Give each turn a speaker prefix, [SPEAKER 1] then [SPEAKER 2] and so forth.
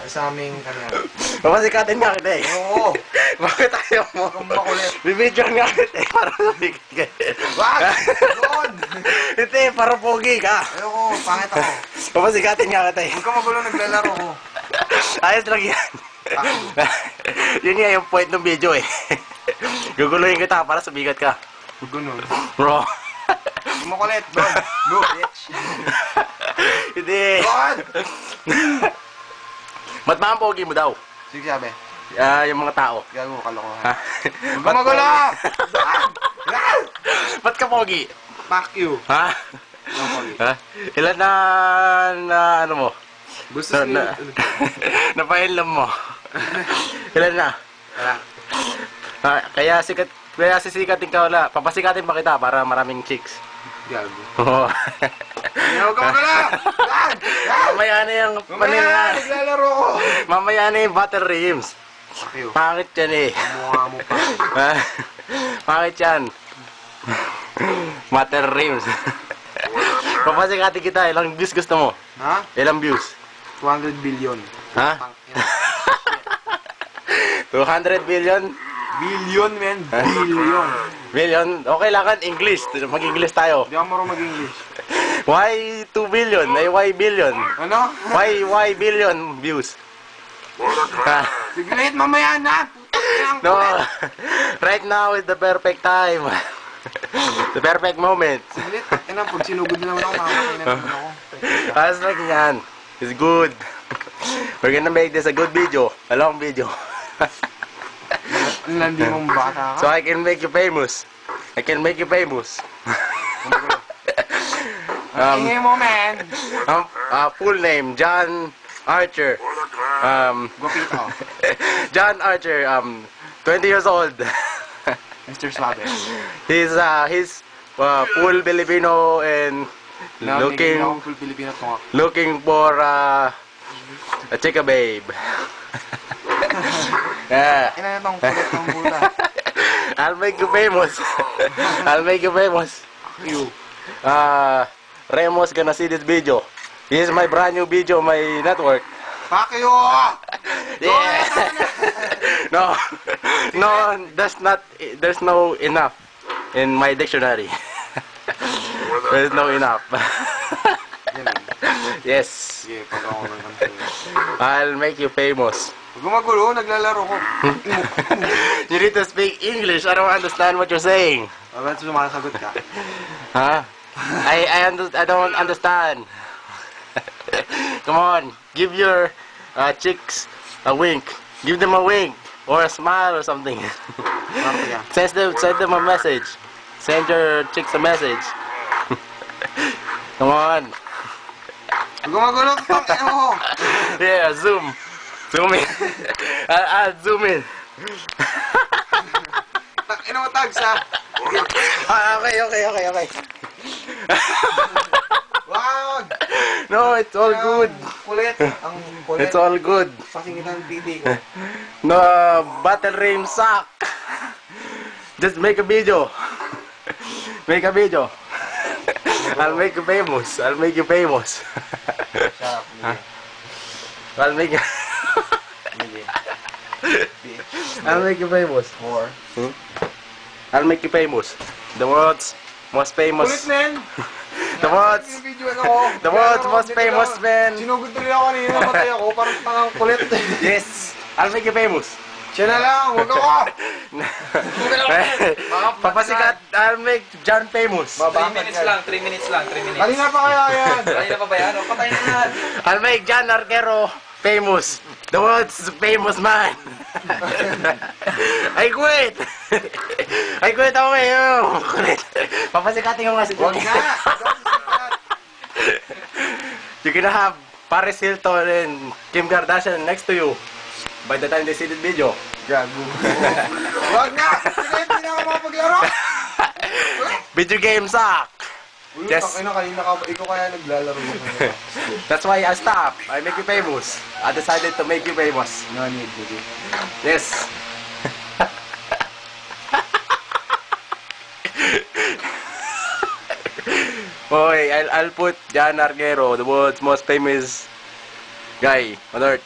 [SPEAKER 1] sa aming kanya.
[SPEAKER 2] Papasikatin nga kita eh.
[SPEAKER 1] Oo.
[SPEAKER 2] Bakit ayaw mo?
[SPEAKER 1] Kung makulit.
[SPEAKER 2] Bibidyoan nga kita eh, para sumikat ka.
[SPEAKER 1] Wag! Doon!
[SPEAKER 2] Hindi, para pogi ka.
[SPEAKER 1] Ayoko, pangit ako.
[SPEAKER 2] Papasikatin nga kita eh.
[SPEAKER 1] Huwag ka magulo, naglalaro ko.
[SPEAKER 2] Ayos lang yan. Yun nga yung point ng video eh. Guguluhin kita para sumikat ka.
[SPEAKER 1] Ganun.
[SPEAKER 2] Bro.
[SPEAKER 1] Huwag makulit, doon. Go, bitch.
[SPEAKER 2] Hindi.
[SPEAKER 1] Doon!
[SPEAKER 2] Ba't ba ang pogi mo daw?
[SPEAKER 1] Sige, sabi.
[SPEAKER 2] Yung mga tao.
[SPEAKER 1] Gago, kalokohan.
[SPEAKER 2] Ha?
[SPEAKER 1] Huwag ka magulo!
[SPEAKER 2] Ba't ka pogi?
[SPEAKER 1] Fuck you.
[SPEAKER 2] Ha? Ha? Ilan na ano mo?
[SPEAKER 1] Gusto
[SPEAKER 2] Na napailam mo. Ilan na?
[SPEAKER 1] Wala.
[SPEAKER 2] Kaya sisikatin ka wala. Papasikatin pa kita para maraming chicks.
[SPEAKER 1] Gago.
[SPEAKER 2] Oo.
[SPEAKER 1] Huwag ka magulo!
[SPEAKER 2] Mamaya na yung
[SPEAKER 1] Mamaya, naglalaro ko.
[SPEAKER 2] Mamaya na yung battle rims.
[SPEAKER 1] Fuck you.
[SPEAKER 2] Pangit yan eh.
[SPEAKER 1] Mukha mo pa.
[SPEAKER 2] Pangit yan. Battle rims. Papasikatin kita. Ilang views gusto mo?
[SPEAKER 1] Ha?
[SPEAKER 2] Ilang views?
[SPEAKER 1] 200 billion.
[SPEAKER 2] Ha? 200 billion?
[SPEAKER 1] Billion, men. Billion.
[SPEAKER 2] Billion? Okay lang kan English. Mag-English tayo.
[SPEAKER 1] Hindi ako marunong mag-English.
[SPEAKER 2] Why 2 billion? Ay, why billion?
[SPEAKER 1] Ano?
[SPEAKER 2] Why billion views? Ha?
[SPEAKER 1] Sige, wait, mamaya na. Putang
[SPEAKER 2] No. Right now is the perfect time. The perfect moment.
[SPEAKER 1] Sige, ina, pag sinugod na naman ako, makakakain na naman ako.
[SPEAKER 2] As like yan. It's good. We're gonna make this a good video. A long video.
[SPEAKER 1] Ang landi mong bata
[SPEAKER 2] So
[SPEAKER 1] ka.
[SPEAKER 2] I can make you famous. I can make you famous.
[SPEAKER 1] Ingay mo, man.
[SPEAKER 2] Full name, John Archer.
[SPEAKER 1] Guapito.
[SPEAKER 2] John Archer, 20 years old.
[SPEAKER 1] Mr. Suave.
[SPEAKER 2] He's full Filipino and looking
[SPEAKER 1] full Filipino to.
[SPEAKER 2] looking for a chica babe. Yeah.
[SPEAKER 1] Ina na tong kulit ng buta.
[SPEAKER 2] I'll make you famous. I'll make you famous.
[SPEAKER 1] You.
[SPEAKER 2] Remo's gonna see this video. This is my brand new video on my network.
[SPEAKER 1] Fuck you!
[SPEAKER 2] Yeah. No, there's no enough in my dictionary. There's no enough. Yes.
[SPEAKER 1] Sige, pag ako naman.
[SPEAKER 2] I'll make you famous.
[SPEAKER 1] Huwag gumagulo, naglalaro ko.
[SPEAKER 2] You need to speak English. I don't understand what you're saying.
[SPEAKER 1] Bakit sumasagot ka?
[SPEAKER 2] Huh? I don't understand. Come on, give your chicks a wink. Give them a wink or a smile or something. Send them a message. Send your chicks a message. Come on.
[SPEAKER 1] Huwag gumagulo, pangin mo.
[SPEAKER 2] Yeah, zoom. Zoom in. I'll zoom in.
[SPEAKER 1] Tangin mo, tags, ha?
[SPEAKER 2] Okay.
[SPEAKER 1] Wag!
[SPEAKER 2] No, it's all good.
[SPEAKER 1] Kulit. Ang kulit.
[SPEAKER 2] It's all good.
[SPEAKER 1] Pasingitan ng titi ko.
[SPEAKER 2] No, battle rim suck. Just make a video. Make a video. I'll make you famous. I'll make you famous.
[SPEAKER 1] Shut up,
[SPEAKER 2] Huh? I'll make you. I'll make you famous.
[SPEAKER 1] Or?
[SPEAKER 2] I'll make you famous. The world's most famous.
[SPEAKER 1] Kulit, men!
[SPEAKER 2] The world's the world's most famous man.
[SPEAKER 1] Sinugod tuloy ako kanina, namatay ako, parang tangang kulit.
[SPEAKER 2] Yes, I'll make you famous.
[SPEAKER 1] Siya na lang, huwag ako!
[SPEAKER 2] Papasikat, I'll make John famous.
[SPEAKER 3] 3 minutes lang, 3 minutes lang, 3 minutes.
[SPEAKER 1] Kanina pa kaya yan?
[SPEAKER 3] Kanina pa ba yan? O, patay na yan.
[SPEAKER 2] I'll make John Arquero famous. The world's famous man. I quit. I quit ako ngayon. Papasikatin ko nga si
[SPEAKER 1] Huwag
[SPEAKER 2] John.
[SPEAKER 1] na!
[SPEAKER 2] You're gonna have Paris Hilton and Kim Kardashian next to you by the time they see this video.
[SPEAKER 1] Gago. Huwag na! Sige, hindi na ako makapaglaro!
[SPEAKER 2] Video game suck. Yes.
[SPEAKER 1] Yes. Kanina ka, ikaw kaya naglalaro mo kanina.
[SPEAKER 2] That's why I stopped. I make you famous. I decided to make you famous.
[SPEAKER 1] No need, baby.
[SPEAKER 2] Yes. Okay, I'll put John Arquero, the world's most famous guy on earth.